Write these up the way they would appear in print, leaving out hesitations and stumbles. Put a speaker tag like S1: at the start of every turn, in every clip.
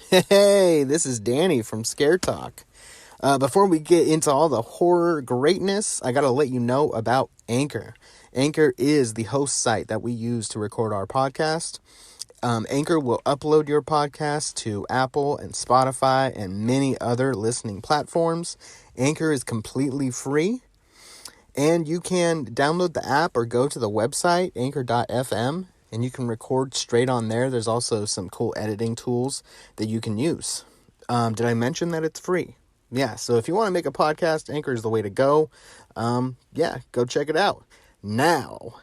S1: Hey, this is Danny from Scare Talk. Before we get into all the horror greatness, I gotta let you know about Anchor. Anchor is the host site that we use to record our podcast. Anchor will upload your podcast to Apple and Spotify and many other listening platforms. Anchor is completely free, and you can download the app or go to the website, anchor.fm, and you can record straight on there. There's also some cool editing tools that you can use. Did I mention that it's free? Yeah, so if you want to make a podcast, Anchor is the way to go. Go check it out. Now,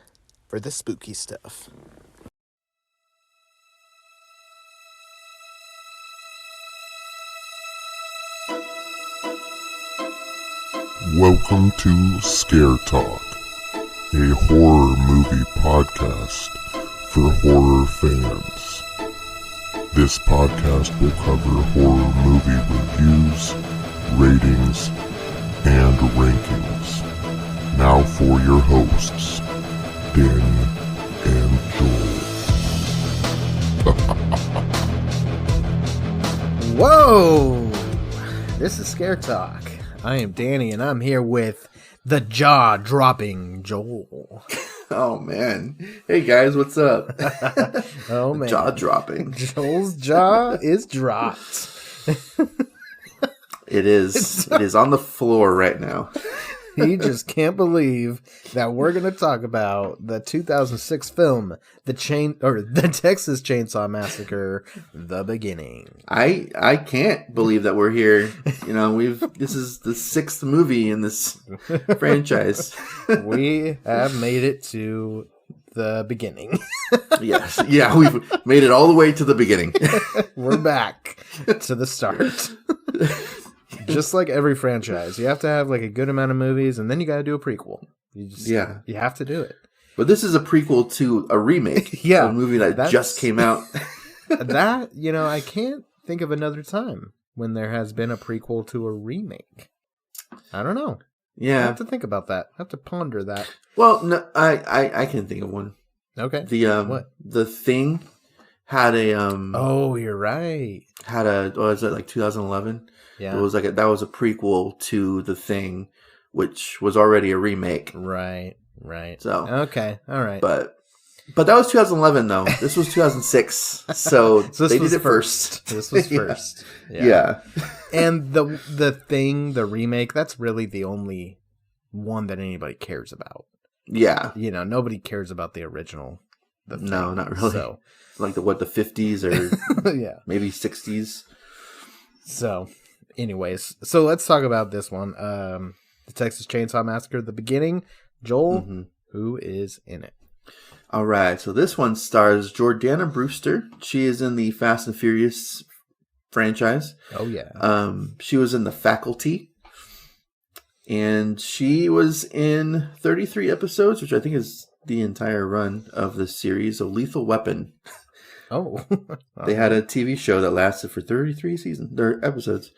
S1: for the spooky stuff.
S2: Welcome to Scare Talk, a horror movie podcast for horror fans. This podcast will cover horror movie reviews, ratings, and rankings. Now for your hosts, Danny and Joel.
S1: Whoa! This is Scare Talk. I am Danny, and I'm here with the jaw-dropping Joel.
S3: Oh, man. Hey, guys, what's up?
S1: Oh, man.
S3: Jaw-dropping.
S1: Joel's jaw is dropped.
S3: It is. It is on the floor right now.
S1: He just can't believe that we're going to talk about the 2006 film, the Texas Chainsaw Massacre, The Beginning.
S3: I can't believe that we're here. You know, this is the 6th movie in this franchise.
S1: We have made it to the beginning.
S3: Yes. Yeah, we've made it all the way to the beginning.
S1: We're back to the start. Just like every franchise, you have to have like a good amount of movies, and then you got to do a prequel. You have to do it.
S3: But this is a prequel to a remake.
S1: Yeah,
S3: a movie that just came out.
S1: I can't think of another time when there has been a prequel to a remake. I don't know.
S3: Yeah,
S1: I have to think about that. I have to ponder that.
S3: Well, no, I can think of one.
S1: Okay.
S3: The Thing had a
S1: Oh, you're right.
S3: Was it like 2011?
S1: Yeah.
S3: It was that was a prequel to The Thing, which was already a remake.
S1: Right.
S3: So
S1: okay, all right.
S3: But that was 2011 though. This was 2006. So they did it first.
S1: This was first.
S3: Yeah.
S1: And the Thing, the remake, that's really the only one that anybody cares about.
S3: Yeah.
S1: Nobody cares about the original.
S3: No, not really.
S1: So,
S3: like the 50s or
S1: yeah,
S3: maybe 60s.
S1: So, anyways, let's talk about this one. The Texas Chainsaw Massacre, The Beginning. Joel, who is in it?
S3: All right, so this one stars Jordana Brewster. She is in the Fast and Furious franchise.
S1: Oh, yeah.
S3: She was in The Faculty. And she was in 33 episodes, which I think is the entire run of the series of Lethal Weapon.
S1: Oh.
S3: They had a TV show that lasted for 33 seasons, or episodes.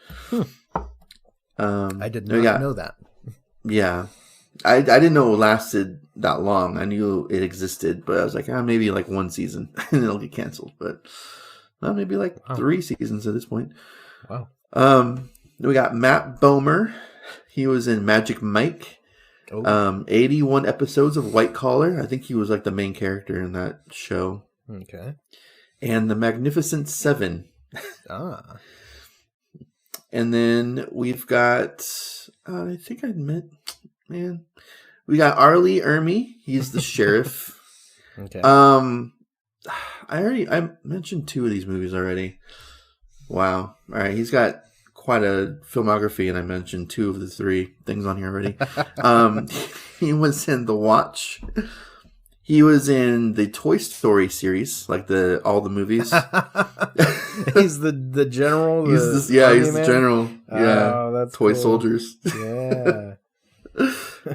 S1: I did not know that.
S3: Yeah. I didn't know it lasted that long. I knew it existed, but I was like, maybe like one season and it'll get canceled. But maybe like 3 seasons at this point.
S1: Wow.
S3: We got Matt Bomer. He was in Magic Mike. 81 episodes of White Collar. I think he was like the main character in that show.
S1: Okay.
S3: And The Magnificent Seven. And then we've got, I think I met, man. We got Arlee Ermey. He's the sheriff.
S1: Okay.
S3: I mentioned 2 of these movies already. Wow. All right. He's got quite a filmography, and I mentioned 2 of the 3 things on here already. He was in The Watch. He was in the Toy Story series, like all the movies.
S1: He's the general.
S3: He's the general. Yeah,
S1: oh, that's
S3: Toy
S1: cool.
S3: Soldiers.
S1: Yeah,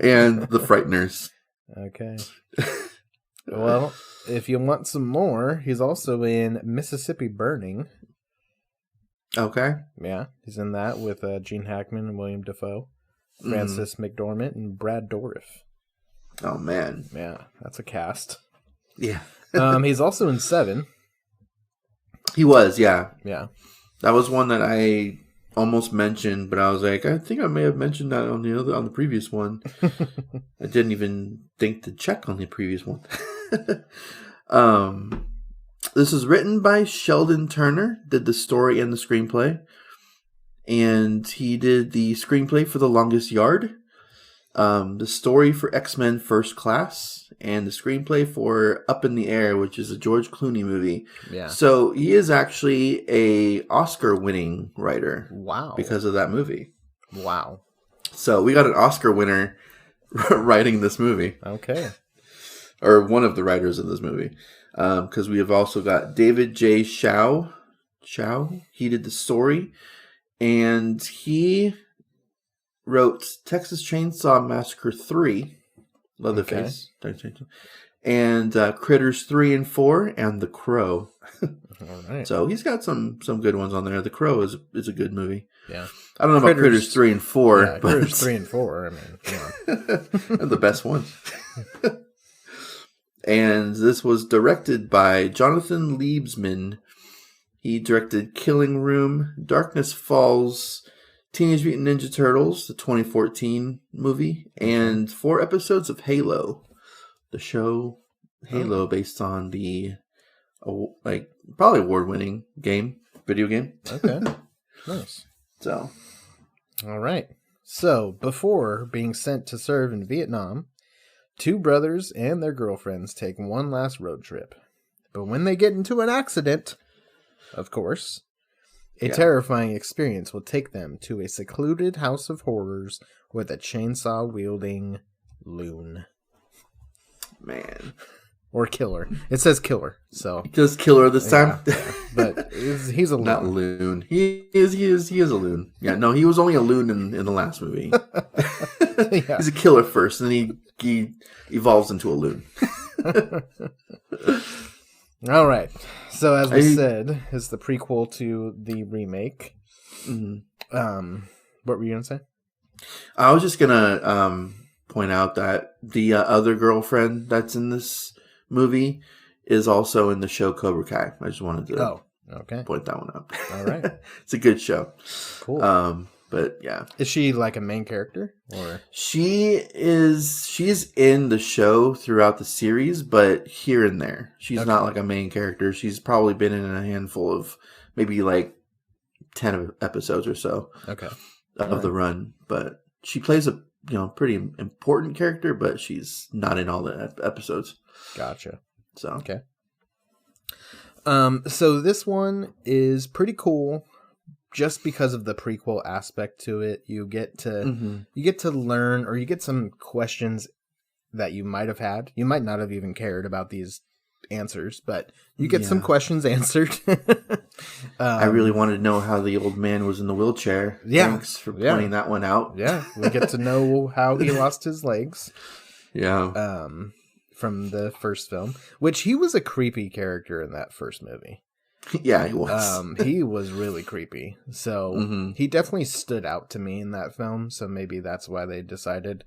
S3: and The Frighteners.
S1: Okay. Well, if you want some more, he's also in Mississippi Burning.
S3: Okay.
S1: Yeah, he's in that with Gene Hackman and William Dafoe, Frances McDormand, and Brad Dourif.
S3: Oh, man.
S1: Yeah, that's a cast.
S3: Yeah.
S1: He's also in Seven.
S3: He was, yeah.
S1: Yeah.
S3: That was one that I almost mentioned, but I was like, I think I may have mentioned that on the previous one. I didn't even think to check on the previous one. This was written by Sheldon Turner, did the story and the screenplay. And he did the screenplay for The Longest Yard, the story for X-Men First Class, and the screenplay for Up in the Air, which is a George Clooney movie.
S1: Yeah.
S3: So he is actually a Oscar-winning writer.
S1: Wow.
S3: Because of that movie.
S1: Wow.
S3: So we got an Oscar winner writing this movie.
S1: Okay.
S3: Or one of the writers of this movie. Because we have also got David J. Chow. He did the story. And he wrote Texas Chainsaw Massacre 3, Leatherface, okay. And Critters 3 and 4, and The Crow.
S1: All right.
S3: So he's got some good ones on there. The Crow is a good movie.
S1: Yeah.
S3: I don't know about Critters 3 and 4.
S1: Yeah, but Critters 3 and 4, I mean, come on.
S3: They're the best ones. And this was directed by Jonathan Liebsman. He directed Killing Room, Darkness Falls, Teenage Mutant Ninja Turtles, the 2014 movie, and 4 episodes of Halo, the show Halo, based on the probably award-winning video game.
S1: Okay, nice.
S3: So,
S1: all right. So before being sent to serve in Vietnam, 2 brothers and their girlfriends take one last road trip, but when they get into an accident, of course, a terrifying experience will take them to a secluded house of horrors with a chainsaw-wielding loon.
S3: Man.
S1: Or killer. It says killer, so...
S3: Just killer this time?
S1: Yeah. But he's a loon.
S3: Not loon. He is a loon. Yeah, no, he was only a loon in the last movie. Yeah. He's a killer first, and then he evolves into a loon.
S1: All right. So as we said, it's the prequel to the remake. Mm-hmm. What were you gonna say?
S3: I was just gonna point out that the other girlfriend that's in this movie is also in the show Cobra Kai. I just wanted to point that one out.
S1: All right.
S3: It's a good show.
S1: Cool.
S3: But yeah.
S1: Is she like a main character, or
S3: she's in the show throughout the series, but here and there. She's not like a main character. She's probably been in a handful of maybe like 10 episodes or so of the run. But she plays a pretty important character, but she's not in all the episodes.
S1: Gotcha.
S3: So
S1: okay. So this one is pretty cool. Just because of the prequel aspect to it, you get to learn, or you get some questions that you might have had. You might not have even cared about these answers, but you get some questions answered.
S3: I really wanted to know how the old man was in the wheelchair.
S1: Yeah.
S3: Thanks for pointing that one out.
S1: Yeah, we get to know how he lost his legs.
S3: Yeah.
S1: From the first film, which he was a creepy character in that first movie.
S3: Yeah, he was.
S1: He was really creepy. So he definitely stood out to me in that film. So maybe that's why they decided,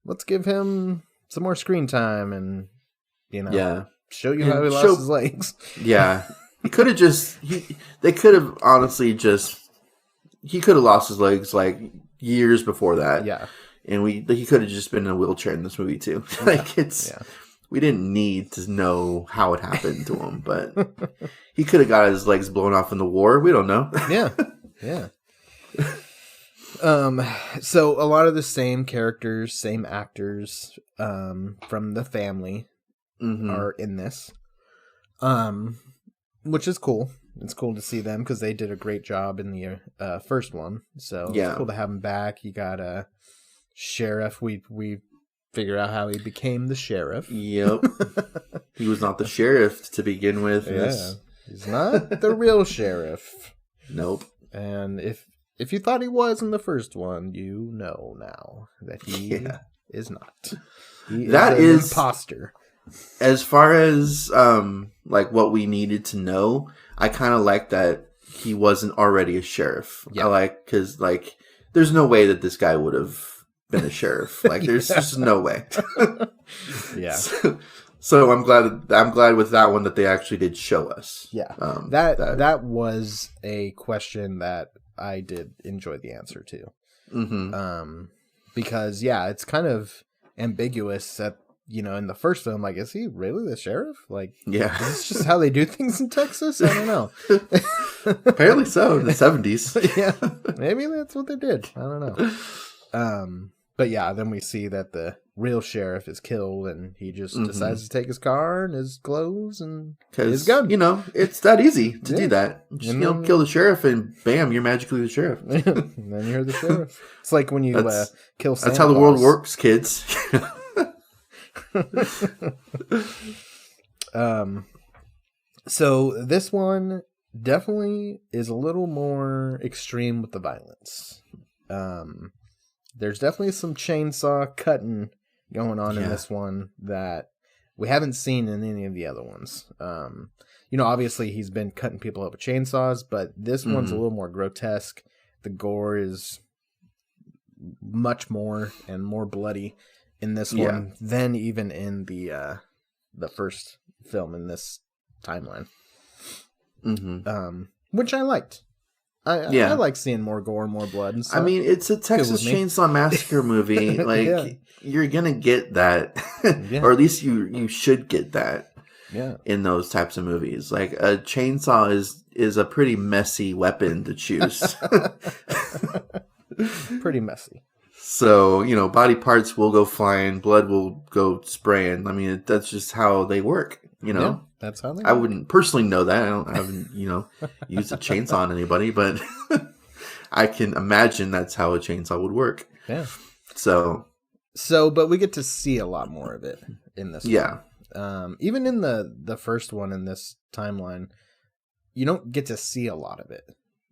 S1: let's give him some more screen time and, show you how he lost his legs.
S3: Yeah. He could have they could have honestly he could have lost his legs like years before that.
S1: Yeah.
S3: And he could have just been in a wheelchair in this movie too. We didn't need to know how it happened to him, but he could have got his legs blown off in the war. We don't know.
S1: Yeah. So a lot of the same characters, same actors from the family are in this, which is cool. It's cool to see them because they did a great job in the first one. So it's cool to have them back. You got a sheriff. We figure out how he became the sheriff.
S3: Yep. He was not the sheriff to begin with.
S1: Yeah. He's not the real sheriff.
S3: Nope.
S1: And if you thought he was in the first one, you know now that he is not. He is an imposter.
S3: As far as like what we needed to know, I kind of like that he wasn't already a sheriff.
S1: Yeah.
S3: I like because like there's no way that this guy would have been a sheriff. Like there's just no way.
S1: Yeah.
S3: So I'm glad with that one that they actually did show us.
S1: Yeah. That was a question that I did enjoy the answer to.
S3: Mm-hmm.
S1: Because it's kind of ambiguous at, in the first film, like, is he really the sheriff? Like,
S3: yeah,
S1: is this just how they do things in Texas? I don't know.
S3: Apparently so, in the 70s.
S1: Yeah, maybe that's what they did. I don't know. But then we see that the real sheriff is killed, and he just decides to take his car and his clothes and his gun.
S3: It's that easy to do that. Just, kill the sheriff, and bam, you're magically the sheriff.
S1: And then you're the sheriff. It's like when you kill Santa
S3: That's how the world works, kids.
S1: So this one definitely is a little more extreme with the violence. There's definitely some chainsaw cutting going on in this one that we haven't seen in any of the other ones. Obviously he's been cutting people up with chainsaws, but this one's a little more grotesque. The gore is much more and more bloody in this one than even in the first film in this timeline. Which I liked. I like seeing more gore and more blood and stuff.
S3: I mean, it's a Texas Chainsaw Massacre movie. Like, you're gonna get that, or at least you should get that.
S1: Yeah.
S3: In those types of movies, like a chainsaw is a pretty messy weapon to choose.
S1: Pretty messy.
S3: So, body parts will go flying, blood will go spraying. I mean, that's just how they work,
S1: Yeah, that's how they work.
S3: I wouldn't personally know that. I haven't, used a chainsaw on anybody, but I can imagine that's how a chainsaw would work.
S1: Yeah.
S3: So,
S1: but we get to see a lot more of it in this one. Even in the first one in this timeline, you don't get to see a lot of it.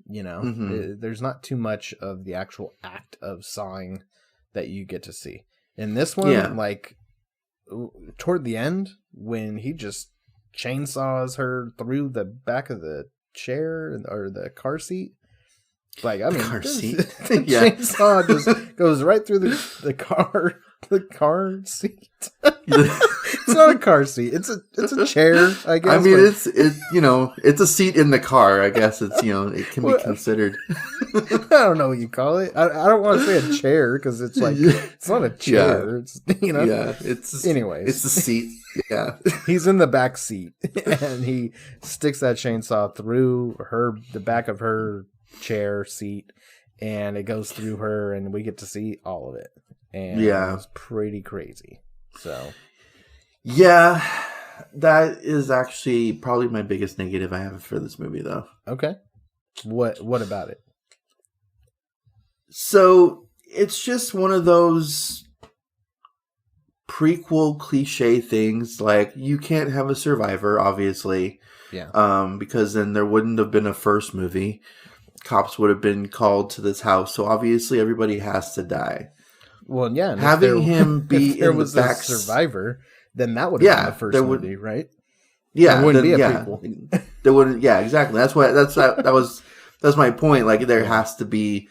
S1: There's not too much of the actual act of sawing that you get to see. In this one, like toward the end, when he just chainsaws her through the back of the chair or the car seat, like, I mean,
S3: car seat.
S1: The chainsaw just goes right through the car seat. It's not a car seat. It's a chair, I guess.
S3: I mean, it's a seat in the car. I guess it can be considered.
S1: I don't know what you call it. I don't want to say a chair because it's like it's not a chair. It's
S3: it's
S1: anyways.
S3: It's the seat. Yeah,
S1: he's in the back seat and he sticks that chainsaw through the back of her chair seat, and it goes through her, and we get to see all of it. And it's pretty crazy. So,
S3: yeah, that is actually probably my biggest negative I have for this movie, though.
S1: Okay, what about it?
S3: So it's just one of those prequel cliche things. Like, you can't have a survivor, obviously.
S1: Yeah.
S3: Because then there wouldn't have been a first movie. Cops would have been called to this house, so obviously everybody has to die.
S1: Well, yeah.
S3: Having him be
S1: there was a survivor, then that would have been the first movie, right?
S3: Yeah,
S1: there wouldn't be a prequel.
S3: There wouldn't. Yeah, exactly. That's my point. Like, there has to be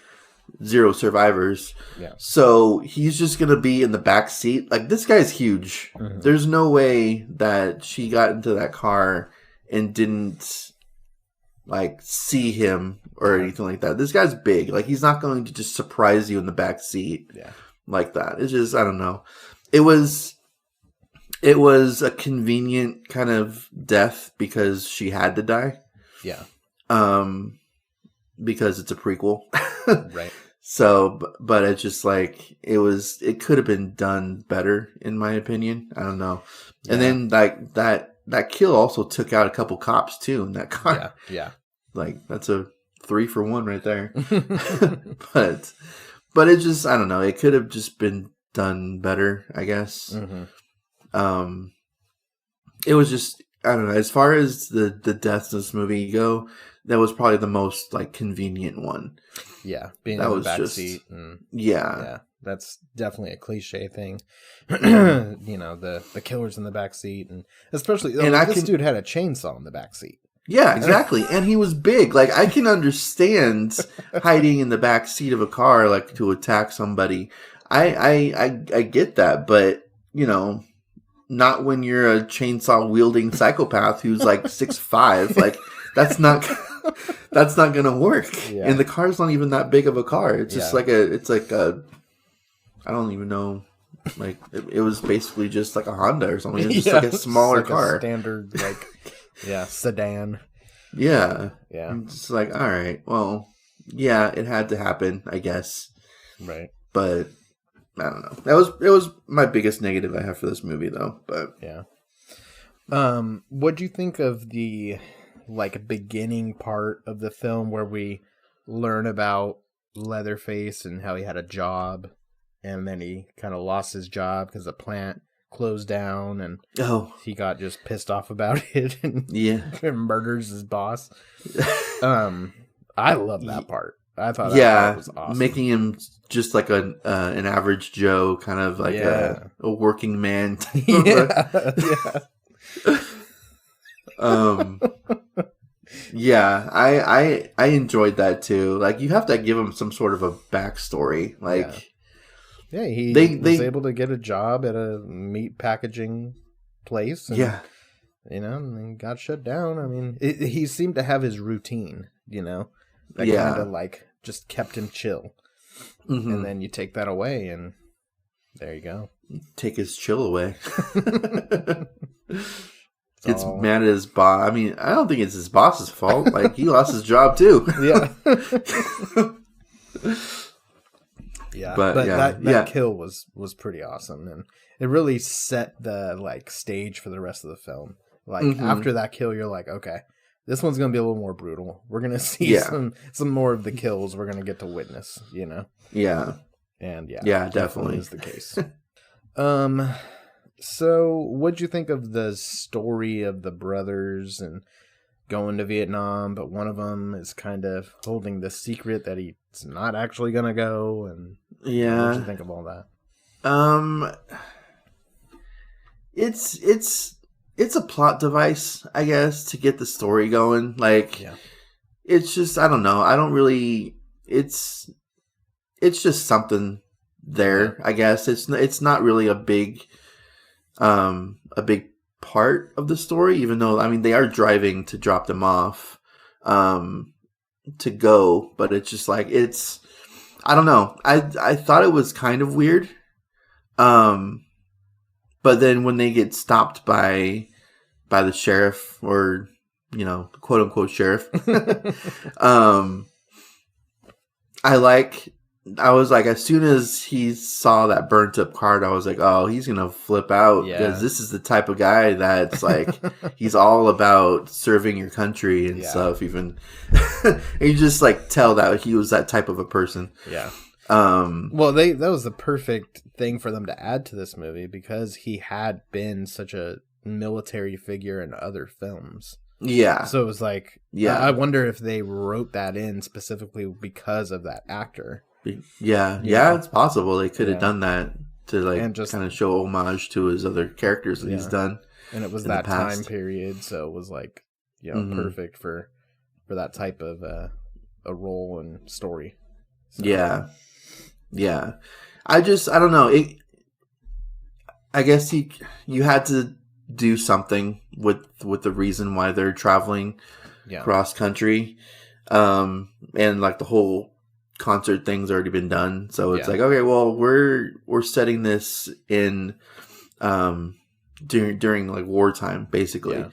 S3: zero survivors.
S1: Yeah.
S3: So he's just gonna be in the back seat. Like, this guy's huge. Mm-hmm. There's no way that she got into that car and didn't see him or anything like that. This guy's big. Like, he's not going to just surprise you in the back seat like that. It's just, I don't know. It was a convenient kind of death because she had to die.
S1: Yeah.
S3: Because it's a prequel.
S1: Right.
S3: So, but it's just like, it could have been done better, in my opinion. I don't know. Yeah. And then that kill also took out a couple cops too in that car.
S1: Yeah.
S3: Like, that's a 3 for 1 right there. but it just, I don't know. It could have just been done better, I guess.
S1: Mm-hmm.
S3: It was just, I don't know. As far as the deaths in this movie go, that was probably the most convenient one.
S1: Yeah, being in the back seat.
S3: Yeah,
S1: that's definitely a cliche thing. The killer's in the back seat, and especially this dude had a chainsaw in the back seat.
S3: Yeah, exactly. And he was big. Like, I can understand hiding in the back seat of a car, to attack somebody. I get that, but not when you're a chainsaw wielding psychopath who's like 6'5". Like that's not gonna work.
S1: Yeah.
S3: And the car's not even that big of a car. It's just
S1: Yeah.
S3: it's like a I don't even know. Like it was basically just like a Honda or something. It was just like a smaller car,
S1: a standard sedan.
S3: Yeah.
S1: Yeah.
S3: I'm just like, all right, well, yeah, it had to happen, I guess.
S1: Right.
S3: But I don't know. It was my biggest negative I have for this movie, though. But
S1: yeah. What do you think of the beginning part of the film where we learn about Leatherface and how he had a job, and then he kind of lost his job because the plant closed down, and he got just pissed off about it, and murders his boss. I love that part. I thought that part was awesome.
S3: Making him just like an average Joe, kind of like a working man. I enjoyed that too. Like, you have to give him some sort of a backstory. Like,
S1: he was able to get a job at a meat packaging place. And, and then got shut down. I mean, he seemed to have his routine, that kind of just kept him chill. Mm-hmm. And then you take that away, and there you go.
S3: Take his chill away. Gets mad at his boss. I mean, I don't think it's his boss's fault. Like, he lost his job too. But that
S1: kill was pretty awesome, and it really set the stage for the rest of the film. After that kill, you're like, okay, this one's gonna be a little more brutal. We're gonna see some more of the kills we're gonna get to witness.
S3: Yeah.
S1: And
S3: definitely
S1: is the case. So what'd you think of the story of the brothers and going to Vietnam, but one of them is kind of holding the secret that he's not actually gonna go? And what'd you think of all that?
S3: It's a plot device, I guess, to get the story going. It's just, I don't know. I don't really. It's just something there, I guess. It's not really a big part of the story, even though, I mean, they are driving to drop them off to go, but it's just I don't know. I thought it was kind of weird. But then when they get stopped by the sheriff, or, quote unquote sheriff, I was like, as soon as he saw that burnt up card, I was like, oh, he's going to flip out, because this is the type of guy that's he's all about serving your country and stuff, even. And you just tell that he was that type of a person.
S1: Yeah. Well, that was the perfect thing for them to add to this movie, because he had been such a military figure in other films.
S3: Yeah.
S1: So it was I wonder if they wrote that in specifically because of that actor.
S3: Yeah, it's possible they could have done that to just kind of show homage to his other characters that he's done.
S1: And it was that time period, so it was perfect for that type of a role and story. So.
S3: Yeah. I don't know. I guess you had to do something with the reason why they're traveling cross country, and the whole concert thing's already been done, so it's okay, well, we're setting this in during wartime, basically,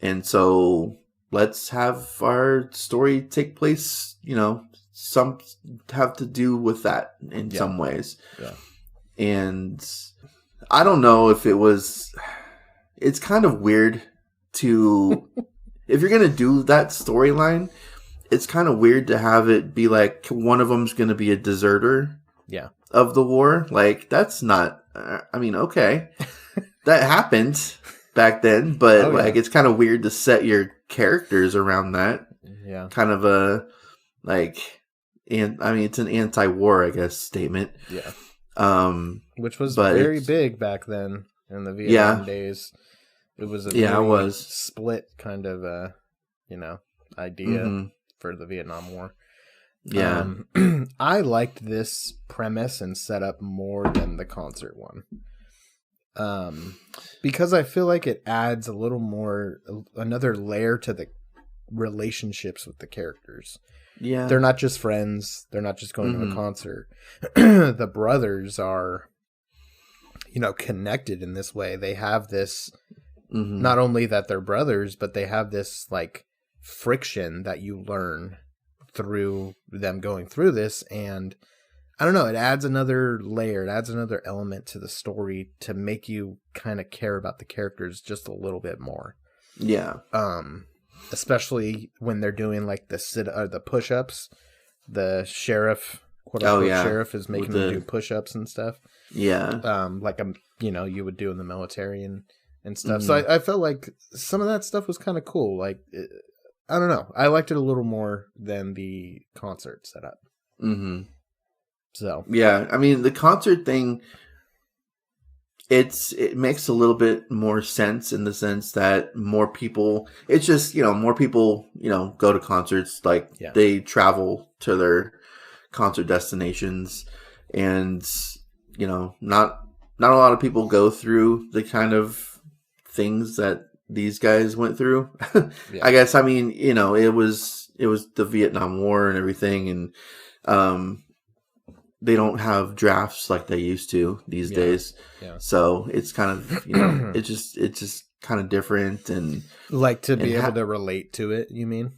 S3: and so let's have our story take place, some have to do with that in some ways. And I don't know if it's kind of weird to if you're gonna do that storyline, it's kind of weird to have it be one of them's going to be a deserter of the war. That's not, I mean, okay, that happened back then, but it's kind of weird to set your characters around that. Yeah. Kind of it's an anti-war, I guess, statement. Yeah.
S1: Which was very big back then in the Vietnam days. It was a split kind of, idea. Mm-hmm. For the Vietnam War. Yeah. I liked this premise and setup more than the concert one.
S4: Because I feel like it adds a little more, another layer to the relationships with the characters.
S3: Yeah.
S4: They're not just friends. They're not just going to a concert. The brothers are, connected in this way. They have this, not only that they're brothers, but they have this like friction that you learn through them going through this. And I don't know, it adds another layer, it adds another element to the story to make you kind of care about the characters just a little bit more.
S3: Yeah.
S4: Especially when they're doing like the push-ups. The sheriff, quote-unquote sheriff, is making them do push-ups and stuff.
S3: Yeah.
S4: Like you would do in the military and stuff. So I felt like some of that stuff was kind of cool. Like, I don't know. I liked it a little more than the concert setup.
S3: Mm-hmm.
S4: So
S3: yeah, I mean the concert thing, it makes a little bit more sense in the sense that more people, it's just, more people, go to concerts, like they travel to their concert destinations, and, not a lot of people go through the kind of things that these guys went through. I guess, I mean, it was the Vietnam War and everything, and, they don't have drafts like they used to these days. Yeah. So it's kind of, it's just kind of different, and
S4: like to be able to relate to it, you mean?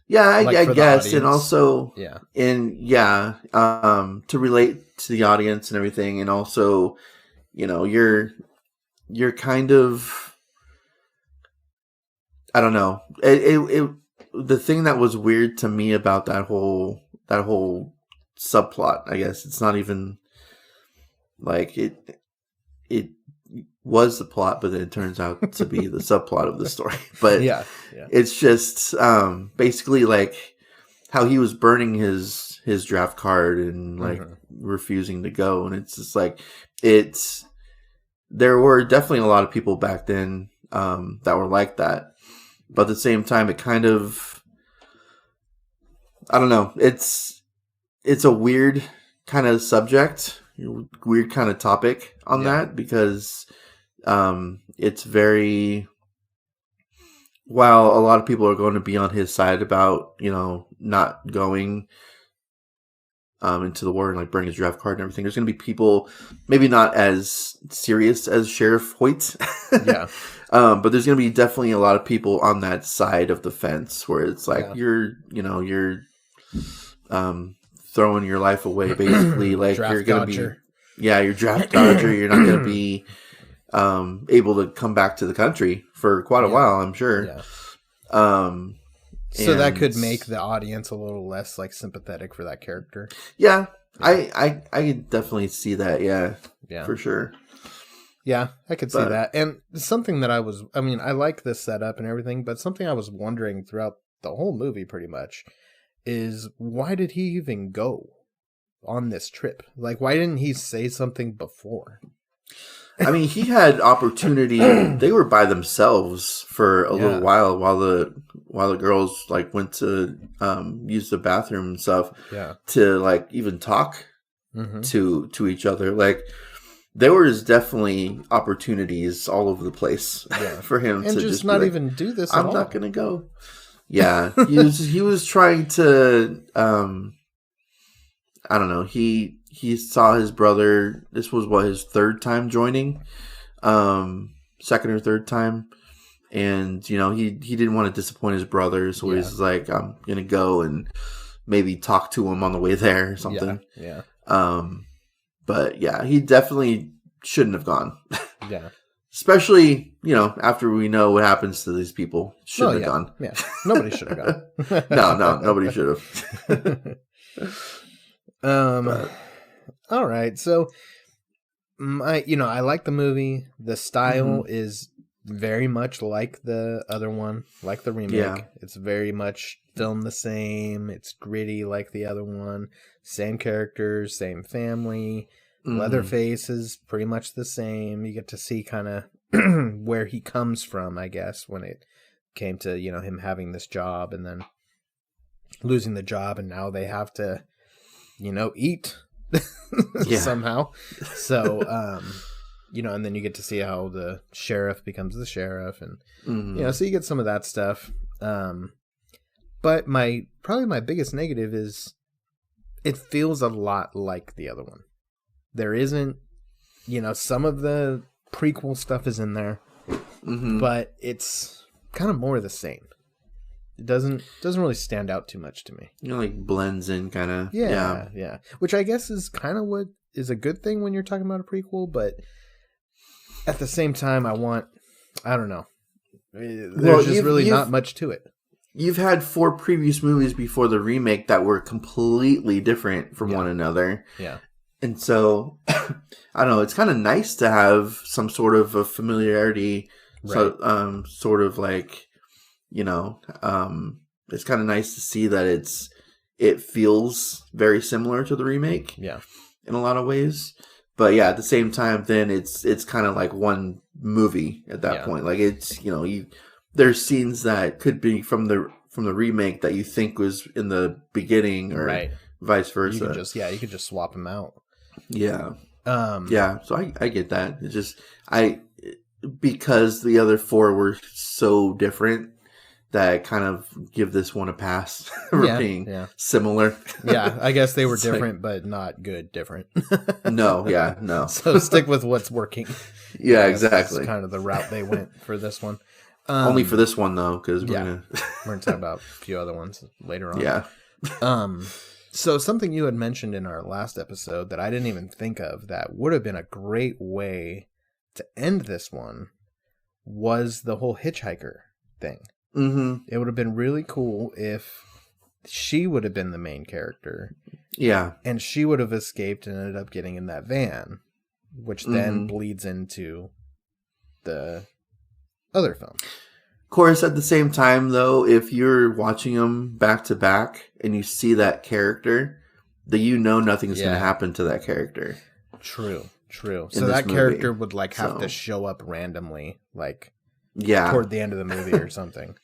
S3: Yeah, I guess. And also, to relate to the audience and everything. And also, you're kind of, I don't know. The thing that was weird to me about that whole subplot, I guess it's not even like it was the plot, but then it turns out to be the subplot of the story. But it's just basically like how he was burning his draft card and like refusing to go, and it's just like there were definitely a lot of people back then that were like that, but at the same time it kind of, I don't know, it's a weird kind of subject, weird kind of topic on that, because it's very, while a lot of people are going to be on his side about, not going into the war and like burning his draft card and everything, there's going to be people maybe not as serious as Sheriff Hoyt. But there's going to be definitely a lot of people on that side of the fence where it's like you're throwing your life away, basically. Like you're gonna
S4: dodger.
S3: You're draft dodger. You're not gonna be able to come back to the country for quite a while, I'm sure.
S4: So that could make the audience a little less like sympathetic for that character.
S3: I could definitely see that. For sure.
S4: Yeah, I could see that. And something that I like this setup and everything, but something I was wondering throughout the whole movie pretty much is, why did he even go on this trip? Like, why didn't he say something before?
S3: I mean, he had opportunity. They were by themselves for a little while the girls like went to use the bathroom and stuff. To like even talk to each other. Like, there was definitely opportunities all over the place for him
S4: and
S3: to
S4: just
S3: not
S4: even do this.
S3: I'm not gonna go. Yeah, he was trying to. I don't know. He saw his brother. This was his third time joining, second or third time, and he didn't want to disappoint his brother, so he was like, I'm gonna go and maybe talk to him on the way there or something. But he definitely shouldn't have gone. Especially, after we know what happens to these people. Shouldn't have gone.
S4: Yeah. Nobody should have gone.
S3: No, nobody should have.
S4: All right. So, I like the movie. The style is very much like the other one, like the remake. Yeah. It's very much filmed the same. It's gritty like the other one. Same characters, same family. Leatherface is pretty much the same. You get to see kind of where he comes from, I guess, when it came to, him having this job and then losing the job, and now they have to, eat somehow. So, and then you get to see how the sheriff becomes the sheriff, and so you get some of that stuff. But probably my biggest negative is it feels a lot like the other one. There isn't, some of the prequel stuff is in there, but it's kind of more of the same. It doesn't really stand out too much to me.
S3: Like blends in kind of.
S4: Yeah. Which I guess is kind of what is a good thing when you're talking about a prequel, but at the same time, I don't know. There's just really not much to it.
S3: You've had 4 previous movies before the remake that were completely different from one another.
S4: Yeah.
S3: And so, I don't know, it's kind of nice to have some sort of a familiarity.
S4: Right.
S3: So, sort of like, it's kind of nice to see that it feels very similar to the remake.
S4: Yeah.
S3: In a lot of ways. But yeah, at the same time, then it's kind of like one movie at that point. Like it's, there's scenes that could be from the remake that you think was in the beginning or vice versa.
S4: You could just swap them out.
S3: Yeah. So I get that. It's just, because the other 4 were so different that kind of give this one a pass for being similar.
S4: Yeah, I guess they were different, but not good different.
S3: No.
S4: So stick with what's working.
S3: Yeah, exactly.
S4: That's kind of the route they went for this one.
S3: Only for this one, though, because we're going
S4: to talk about a few other ones later on.
S3: Yeah.
S4: So something you had mentioned in our last episode that I didn't even think of that would have been a great way to end this one was the whole hitchhiker thing.
S3: Mm-hmm.
S4: It would have been really cool if she would have been the main character.
S3: Yeah.
S4: And she would have escaped and ended up getting in that van, which then bleeds into the other film.
S3: Of course, at the same time, though, if you're watching them back to back and you see that character, then nothing's going to happen to that character.
S4: True. So that character would have to show up randomly, toward the end of the movie or something,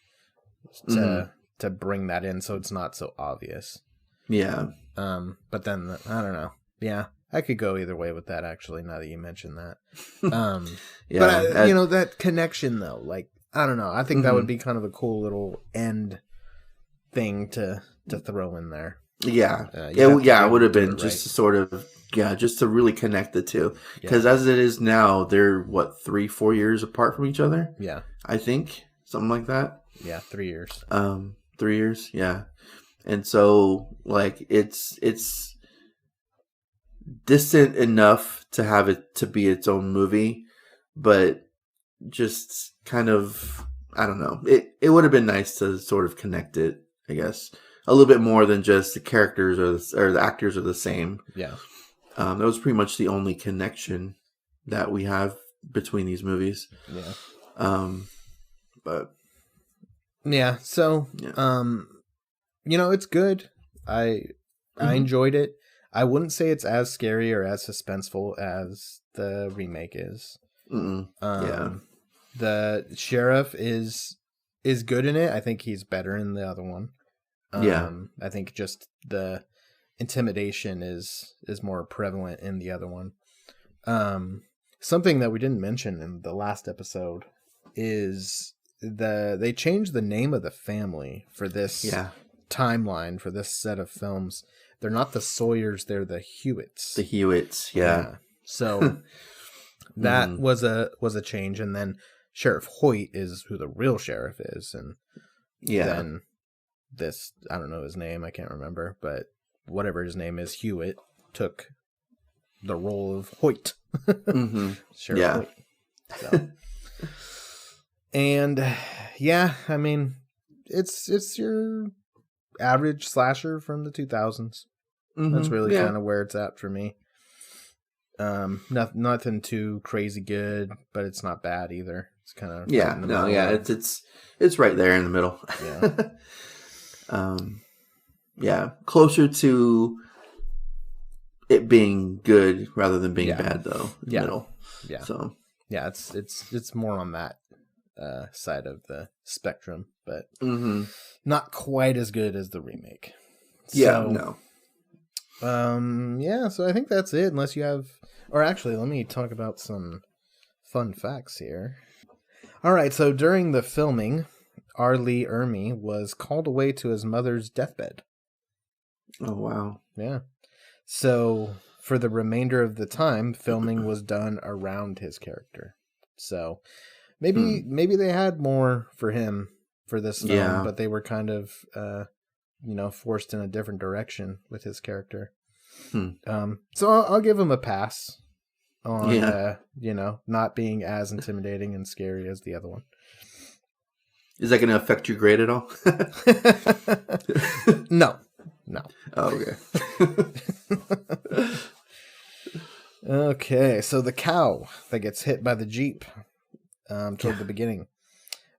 S4: to bring that in, so it's not so obvious.
S3: Yeah.
S4: But then I don't know. Yeah, I could go either way with that. Actually, now that you mention that. But that connection though, I don't know. I think that would be kind of a cool little end thing to throw in there.
S3: Yeah. It would have been just to sort of, just to really connect the two. Because as it is now, they're, 3-4 years apart from each other?
S4: Yeah.
S3: I think. Something like that.
S4: Yeah, 3 years.
S3: 3 years, yeah. And so, it's distant enough to have it to be its own movie, but just kind of, I don't know. It would have been nice to sort of connect it, I guess. A little bit more than just the characters or the actors are the same.
S4: Yeah.
S3: That was pretty much the only connection that we have between these movies.
S4: Yeah.
S3: But
S4: yeah, so it's good. I enjoyed it. I wouldn't say it's as scary or as suspenseful as the remake is. The sheriff is good in it. I think he's better in the other one. I think just the intimidation is more prevalent in the other one. Something that we didn't mention in the last episode is they changed the name of the family for this timeline, for this set of films. They're not the Sawyers, they're the Hewitts.
S3: The Hewitts, yeah.
S4: So that was a change, and then Sheriff Hoyt is who the real sheriff is, and then this, I don't know his name, I can't remember, but whatever his name is, Hewitt, took the role of Hoyt. Sheriff Hoyt. So. And I mean, it's your average slasher from the 2000s. That's really kind of where it's at for me. Nothing too crazy good, but it's not bad either. It's kind of
S3: it's right there in the middle. Closer to it being good rather than being bad though. Middle. So
S4: it's more on that side of the spectrum, but not quite as good as the remake. So I think that's it, unless you have, or actually let me talk about some fun facts here. All right, so during the filming, Arlee Ermey was called away to his mother's deathbed.
S3: Oh, wow.
S4: Yeah. So for the remainder of the time, filming was done around his character. So maybe they had more for him for this film, but they were kind of forced in a different direction with his character. So I'll give him a pass on not being as intimidating and scary as the other one.
S3: Is that going to affect your grade at all?
S4: No.
S3: Oh, okay.
S4: Okay, so the cow that gets hit by the Jeep toward the beginning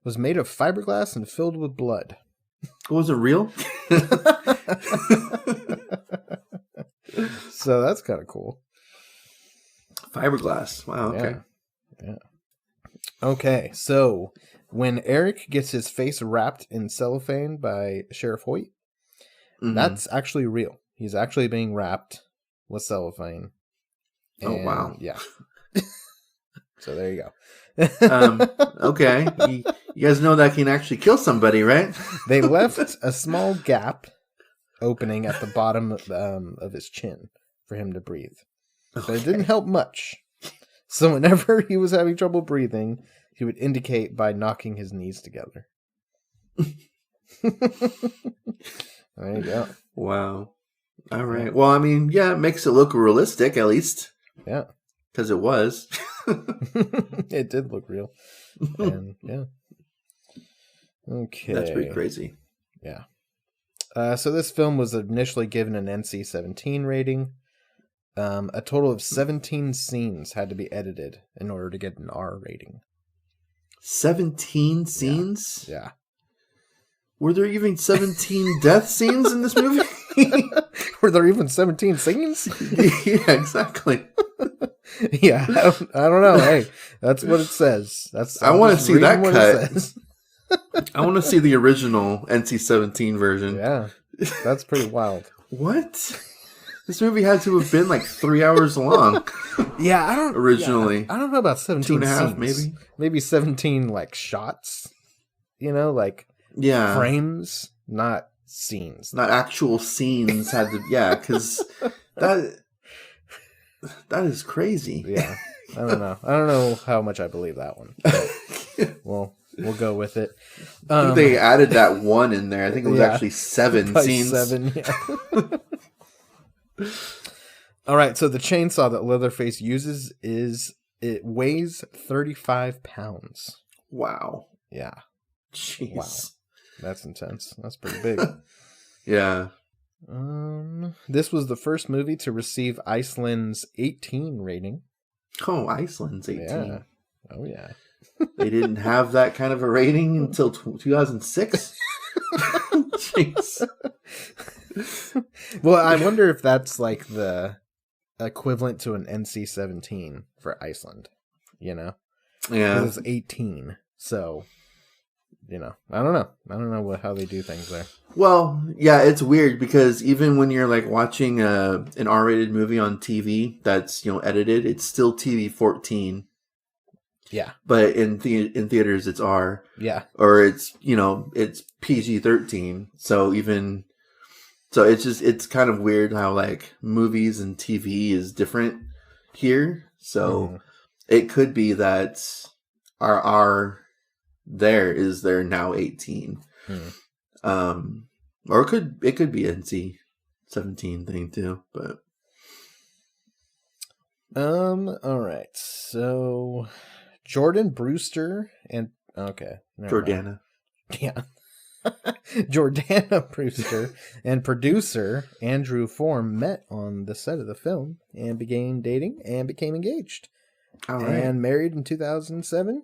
S4: was made of fiberglass and filled with blood.
S3: Was it real?
S4: So that's kind of cool.
S3: Fiberglass. Wow, okay.
S4: Yeah. Okay, so when Eric gets his face wrapped in cellophane by Sheriff Hoyt, that's actually real. He's actually being wrapped with cellophane.
S3: Oh, wow.
S4: Yeah. So there you go.
S3: Okay. You guys know that can actually kill somebody, right?
S4: They left a small gap opening at the bottom of his chin for him to breathe. But it didn't help much. So whenever he was having trouble breathing, he would indicate by knocking his knees together. There you go.
S3: Wow. All right. Well, I mean, yeah, it makes it look realistic, at least.
S4: Yeah.
S3: Because it was.
S4: It did look real. And yeah. Okay.
S3: That's pretty crazy.
S4: Yeah. So this film was initially given an NC-17 rating. A total of 17 scenes had to be edited in order to get an R rating.
S3: 17 scenes?
S4: Yeah.
S3: Were there even 17 death scenes in this movie?
S4: Were there even 17 scenes?
S3: Yeah, exactly.
S4: Yeah, I don't know. Hey, that's what it says.
S3: I want to see that cut. I want to see the original NC-17 version.
S4: Yeah, that's pretty wild.
S3: What? This movie had to have been like 3 hours long.
S4: Yeah, I don't
S3: originally.
S4: Yeah, I don't know about 17
S3: 2.5
S4: scenes. Maybe 17 like shots. Like frames, not scenes.
S3: Not actual scenes had to. Yeah, because that is crazy.
S4: Yeah, I don't know. I don't know how much I believe that one. But we'll go with it.
S3: I think they added that one in there. I think it was actually 7 scenes.
S4: 7, yeah. All right, so the chainsaw that Leatherface uses it weighs 35 pounds.
S3: Wow.
S4: Yeah.
S3: Jeez.
S4: Wow. That's intense. That's pretty big.
S3: Yeah.
S4: This was the first movie to receive Iceland's 18 rating.
S3: Oh, Iceland's 18.
S4: Yeah. Oh, yeah.
S3: They didn't have that kind of a rating until 2006? Jeez.
S4: Well, I wonder if that's like the equivalent to an NC-17 for Iceland, Yeah. Because it's 18, so, I don't know. I don't know how they do things there.
S3: Well, yeah, it's weird because even when you're like watching an R-rated movie on TV that's, edited, it's still TV-14.
S4: Yeah.
S3: But in theaters, it's R.
S4: Yeah.
S3: Or it's, it's PG-13. So it's kind of weird how like movies and TV is different here. So it could be that our R there is there now 18. Or it could be NC-17 thing too, but
S4: all right. So Jordana Brewster and
S3: Jordana.
S4: Yeah. Jordana Brewster and producer Andrew Form met on the set of the film and began dating and became engaged.
S3: All right.
S4: And married in 2007.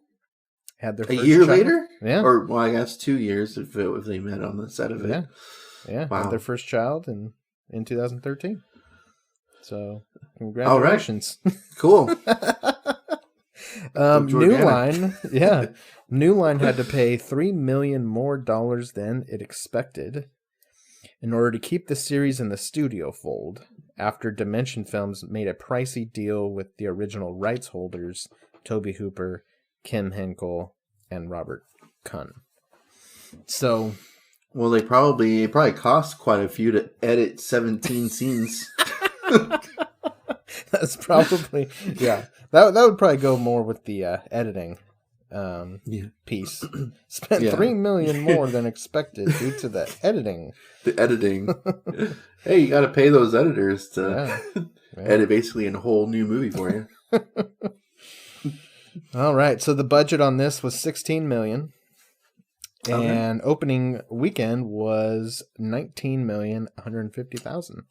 S4: Had their first
S3: year
S4: child.
S3: later?
S4: Yeah.
S3: Or, well, I guess 2 years if they met on the set of it.
S4: Yeah. Yeah.
S3: Wow.
S4: Had their first child in 2013. So, congratulations.
S3: All right. Cool.
S4: New Line, yeah. New Line had to pay $3 million more than it expected in order to keep the series in the studio fold after Dimension Films made a pricey deal with the original rights holders Toby Hooper, Kim Henkel, and Robert Kunn. So,
S3: well, it probably cost quite a few to edit 17 scenes.
S4: that's probably that would probably go more with the editing piece. Spent $3 million more than expected due to the editing.
S3: The editing. Hey, you got to pay those editors to edit basically a whole new movie for you.
S4: All right, so the budget on this was $16 million, and opening weekend was $19,150,000.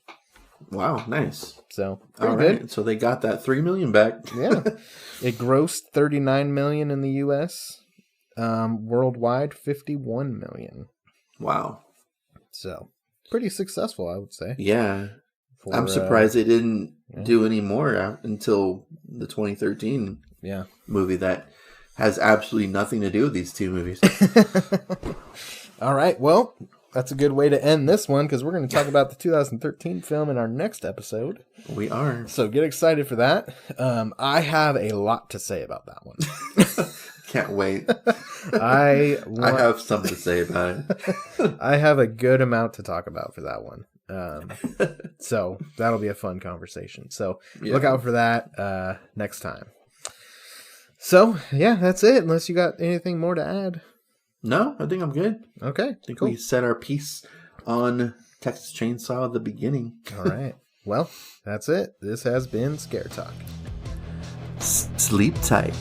S3: Wow, nice.
S4: So
S3: all right, good. So they got that $3 million back.
S4: Yeah, it grossed $39 million in the U.S. Worldwide, $51 million.
S3: Wow.
S4: So pretty successful, I would say.
S3: Yeah, I'm surprised they didn't do any more until the 2013 movie that has absolutely nothing to do with these two movies.
S4: All right, well, that's a good way to end this one because we're going to talk about the 2013 film in our next episode.
S3: We are.
S4: So get excited for that. I have a lot to say about that one.
S3: Can't wait.
S4: I
S3: have something to say about it.
S4: I have a good amount to talk about for that one. So that'll be a fun conversation. So look out for that next time. So, yeah, that's it. Unless you got anything more to add.
S3: No, I think I'm good.
S4: Okay,
S3: I think we said our piece on Texas Chainsaw at the beginning.
S4: All right. Well, that's it. This has been Scare Talk.
S3: Sleep tight.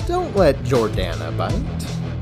S4: Don't let Jordana bite.